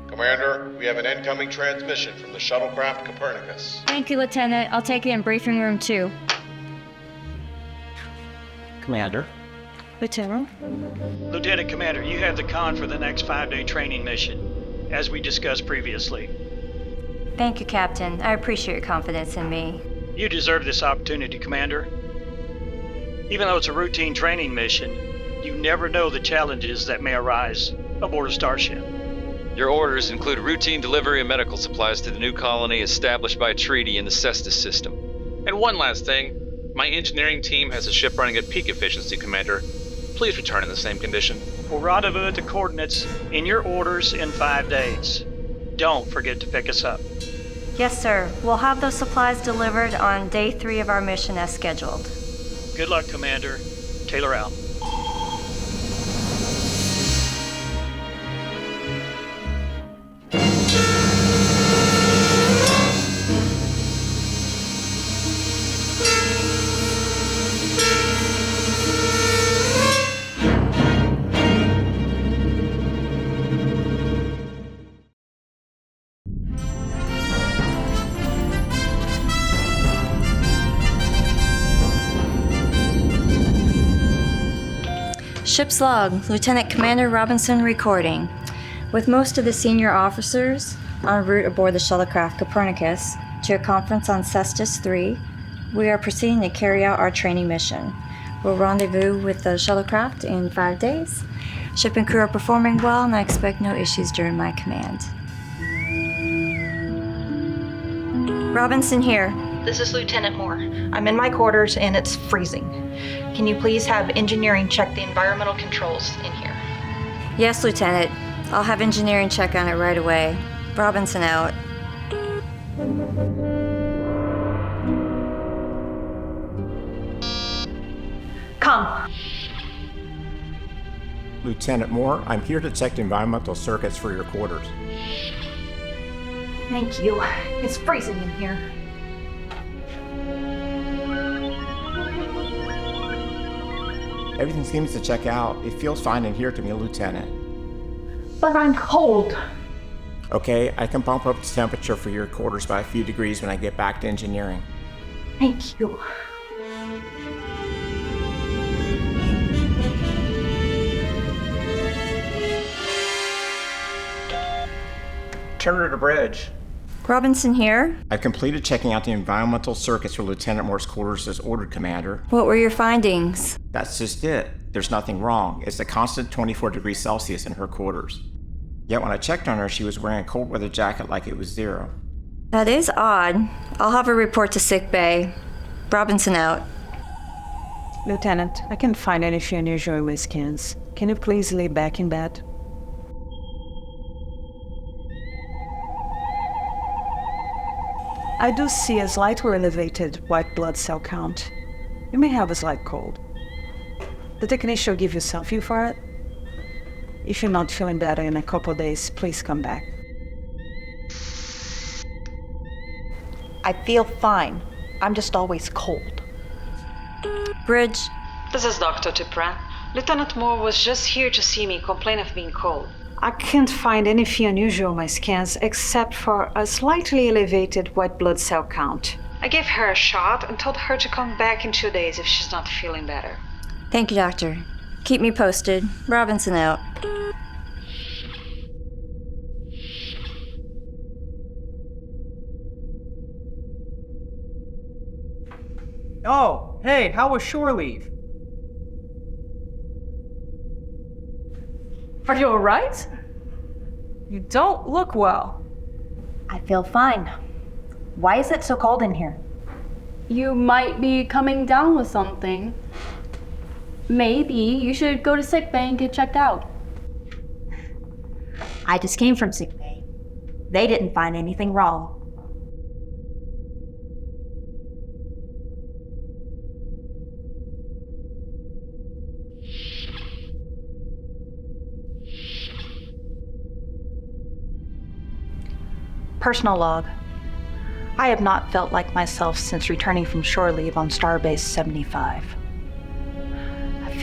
Commander, we have an incoming transmission from the shuttlecraft Copernicus. Thank you, Lieutenant. I'll take it in briefing room 2. Commander. Lieutenant? Lieutenant Commander, you have the con for the next 5-day training mission, as we discussed previously. Thank you, Captain. I appreciate your confidence in me. You deserve this opportunity, Commander. Even though it's a routine training mission, you never know the challenges that may arise aboard a starship. Your orders include routine delivery of medical supplies to the new colony established by treaty in the Cestus system. And one last thing, my engineering team has a ship running at peak efficiency, Commander. Please return in the same condition. We'll rendezvous at the coordinates in your orders in 5 days. Don't forget to pick us up. Yes, sir. We'll have those supplies delivered on day 3 of our mission as scheduled. Good luck, Commander. Taylor out. Ship's log, Lieutenant Commander Robinson recording. With most of the senior officers en route aboard the shuttlecraft Copernicus to a conference on Cestus 3, we are proceeding to carry out our training mission. We'll rendezvous with the shuttlecraft in 5 days. Ship and crew are performing well, and I expect no issues during my command. Robinson here. This is Lieutenant Moore. I'm in my quarters and it's freezing. Can you please have engineering check the environmental controls in here? Yes, Lieutenant. I'll have engineering check on it right away. Robinson out. Come. Lieutenant Moore, I'm here to check the environmental circuits for your quarters. Thank you. It's freezing in here. Everything seems to check out. It feels fine in here to me, Lieutenant. But I'm cold. Okay, I can bump up the temperature for your quarters by a few degrees when I get back to engineering. Thank you. Turner to bridge. Robinson here. I've completed checking out the environmental circuits for Lieutenant Moore's quarters as ordered, Commander. What were your findings? That's just it. There's nothing wrong. It's a constant 24 degrees Celsius in her quarters. Yet when I checked on her, she was wearing a cold weather jacket like it was 0. That is odd. I'll have a report to sick bay. Robinson out. Lieutenant, I can't find anything unusual in my scans. Can you please lay back in bed? I do see a slightly elevated white blood cell count. You may have a slight cold. The technician will give you something for it. If you're not feeling better in a couple of days, please come back. I feel fine. I'm just always cold. Bridge. This is Dr. Duprat. Lieutenant Moore was just here to see me complain of being cold. I can't find anything unusual in my scans except for a slightly elevated white blood cell count. I gave her a shot and told her to come back in 2 days if she's not feeling better. Thank you, Doctor. Keep me posted. Robinson out. Oh, hey, how was shore leave? Are you alright? You don't look well. I feel fine. Why is it so cold in here? You might be coming down with something. Maybe you should go to sickbay and get checked out. I just came from sickbay. They didn't find anything wrong. Personal log. I have not felt like myself since returning from shore leave on Starbase 75.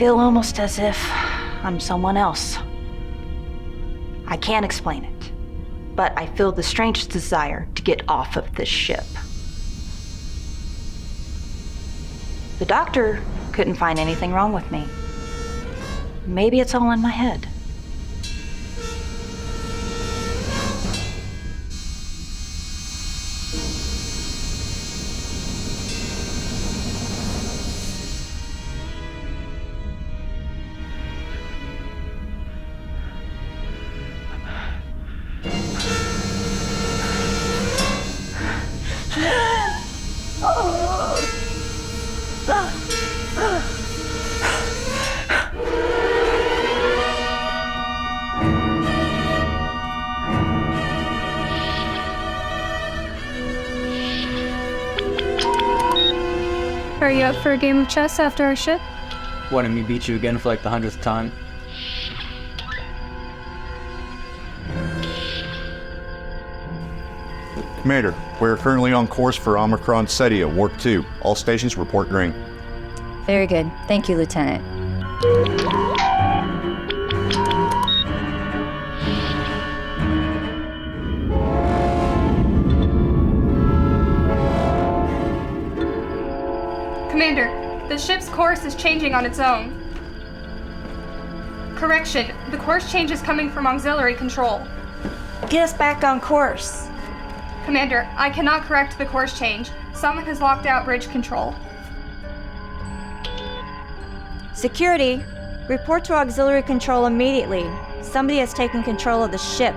feel almost as if I'm someone else. I can't explain it, but I feel the strangest desire to get off of this ship. The doctor couldn't find anything wrong with me. Maybe it's all in my head. Are you up for a game of chess after our ship? Wanted me beat you again for like the 100th time. Commander, we are currently on course for Omicron Ceti at Warp 2. All stations report green. Very good. Thank you, Lieutenant. Commander, the ship's course is changing on its own. Correction, the course change is coming from auxiliary control. Get us back on course. Commander, I cannot correct the course change. Someone has locked out bridge control. Security, report to auxiliary control immediately. Somebody has taken control of the ship.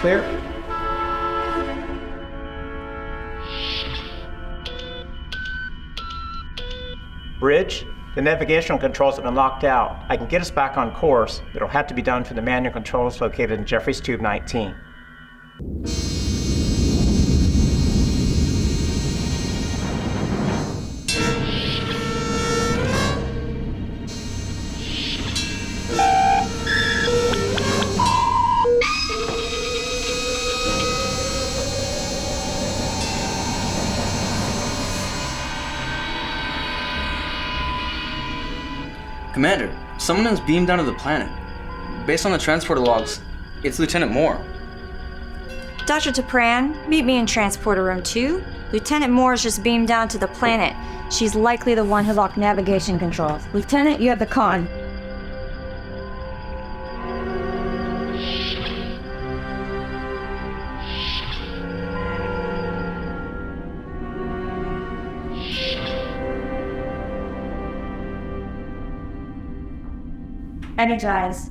Clear? Bridge, the navigational controls have been locked out. I can get us back on course, but it'll have to be done from the manual controls located in Jeffries Tube 19. Commander, someone has beamed down to the planet. Based on the transporter logs, it's Lieutenant Moore. Dr. Tapran, meet me in transporter room 2. Lieutenant Moore has just beamed down to the planet. She's likely the one who locked navigation controls. Lieutenant, you have the con. Energize.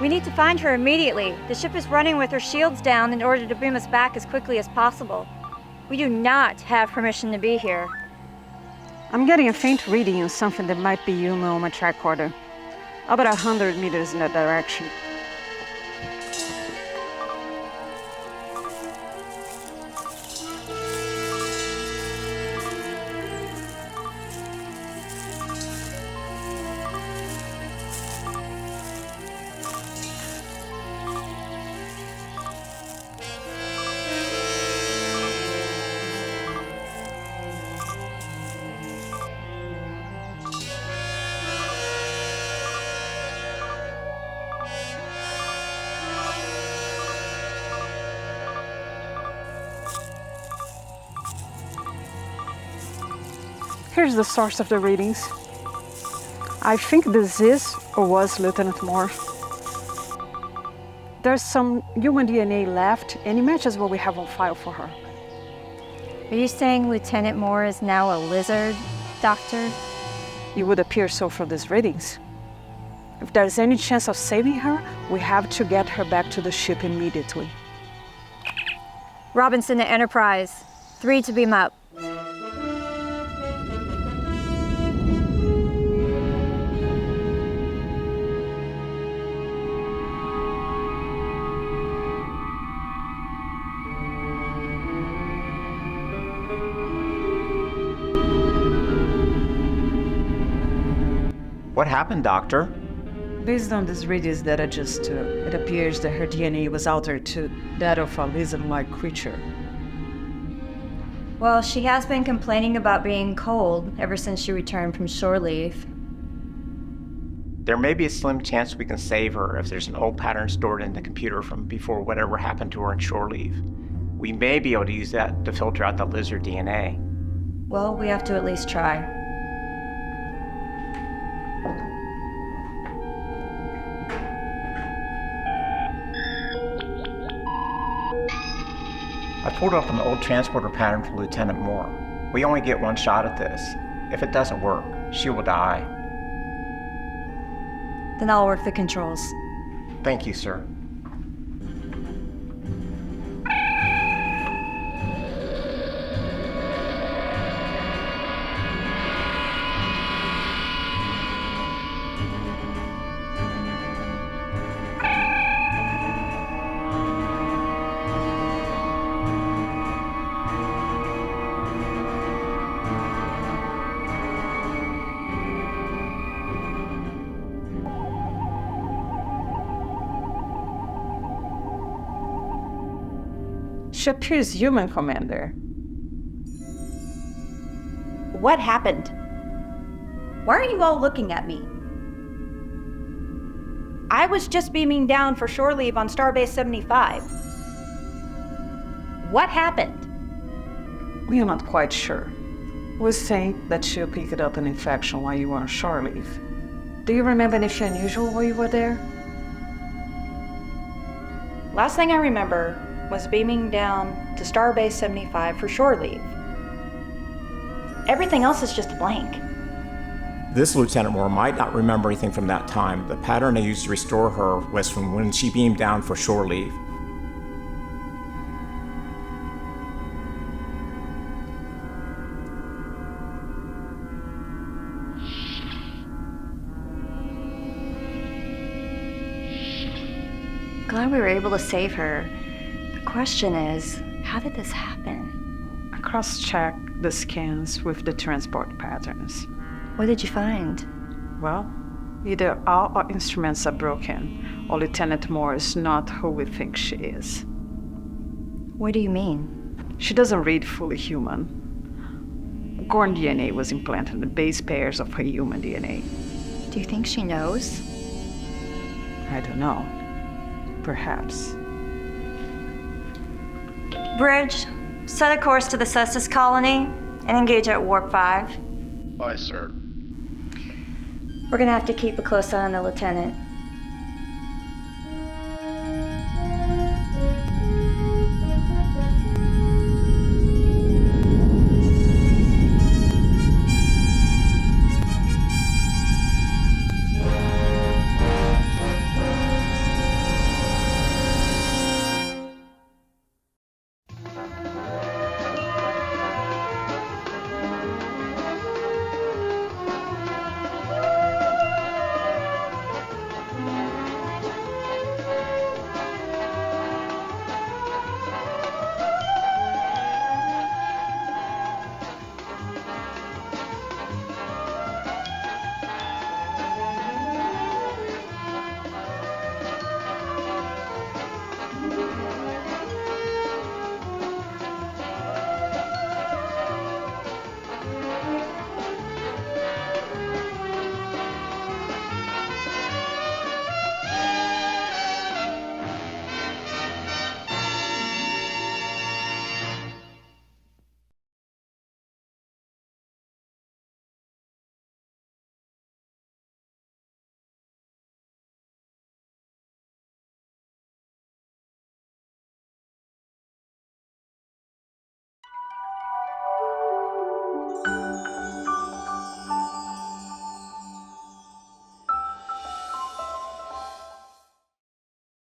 We need to find her immediately. The ship is running with her shields down in order to beam us back as quickly as possible. We do not have permission to be here. I'm getting a faint reading on something that might be human on my tricorder. About 100 meters in that direction. Here's the source of the readings. I think this is or was Lieutenant Moore. There's some human DNA left, and it matches what we have on file for her. Are you saying Lieutenant Moore is now a lizard, Doctor? It would appear so from these readings. If there's any chance of saving her, we have to get her back to the ship immediately. Robinson to Enterprise. 3 to beam up. What happened, Doctor? Based on this radius that I just took, it appears that her DNA was altered to that of a lizard-like creature. Well, she has been complaining about being cold ever since she returned from shore leave. There may be a slim chance we can save her if there's an old pattern stored in the computer from before whatever happened to her on shore leave. We may be able to use that to filter out the lizard DNA. Well, we have to at least try. I pulled up an old transporter pattern from Lieutenant Moore. We only get one shot at this. If it doesn't work, she will die. Then I'll work the controls. Thank you, sir. She appears human, Commander. What happened? Why are you all looking at me? I was just beaming down for shore leave on Starbase 75. What happened? We are not quite sure. We think that she picked up an infection while you were on shore leave. Do you remember anything unusual while you were there? Last thing I remember was beaming down to Starbase 75 for shore leave. Everything else is just a blank. This Lieutenant Moore might not remember anything from that time. The pattern I used to restore her was from when she beamed down for shore leave. Glad we were able to save her. The question is, how did this happen? I cross-checked the scans with the transport patterns. What did you find? Well, either all our instruments are broken, or Lieutenant Moore is not who we think she is. What do you mean? She doesn't read fully human. Gorn DNA was implanted in the base pairs of her human DNA. Do you think she knows? I don't know. Perhaps. Bridge, set a course to the Cestus colony and engage at Warp 5. Aye, sir. We're gonna have to keep a close eye on the lieutenant.